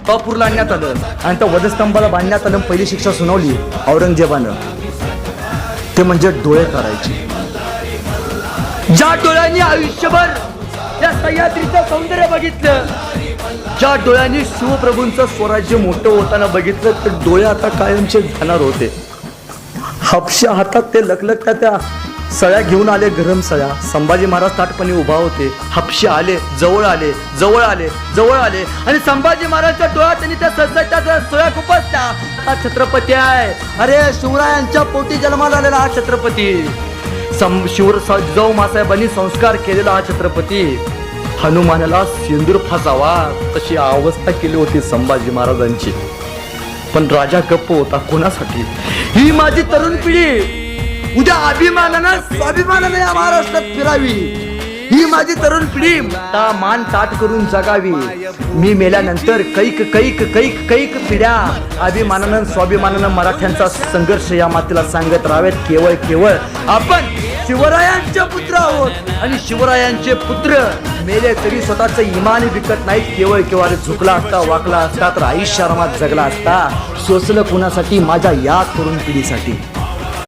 अपूरला आणण्यात आलं आणि त्या वधस्तंभाला बांधण्यात आलं. पहिली शिक्षा सुनावली औरंगजेबानं, ते म्हणजे डोळे करायचे. ज्या डोळ्यांनी आयुष्यभर त्या सह्याद्रीचं सौंदर्य बघितलं, ज्या डोळ्यांनी शिवप्रभूंचं स्वराज्य मोठं होताना बघितलं, तर डोळे आता कायमचे जाणार होते. हापशा हातात ते लखलखत्या त्या सळ्या घेऊन आले, गरम सळ्या. संभाजी महाराज ताटपणे उभा होते. हापशे आले, जवळ आले, जवळ आले, जवळ आले आणि संभाजी महाराजच्या डोळ्यात त्यांनी त्या सळ्या सळ्या खुपसल्या. हा छत्रपती आहे. अरे शिवरायांच्या पोटी जन्माला आलेला हा छत्रपती, जिजाऊ मासाहेबांनी संस्कार केलेला हा छत्रपती. हनुमानाला सिंदूर फासावा तशी अवस्था केली होती संभाजी महाराजांची. पण राजा गप्प होता. कोणासाठी? ही माझी तरुण पिढी उद्या अभिमानानं स्वाभिमानानं या महाराष्ट्रात फिरावी. ही माझी तरुण पिढी मान ताट करून जगावी. मी मेल्यानंतर कैक कैक कैक कैक पिढ्या अभिमानानं स्वाभिमानानं मराठ्यांचा संघर्ष या मातीला सांगत राहावेत. केवळ केवळ आपण शिवरायांचे पुत्र आहोत आणि शिवरायांचे पुत्र मेले तरी स्वतःच इमान विकत नाही. केवळ केवळ झुकला असता, वाकला असता तर आयुष्य आरामात जगला असता. सोसलं कुणासाठी? माझ्या या तरुण पिढीसाठी.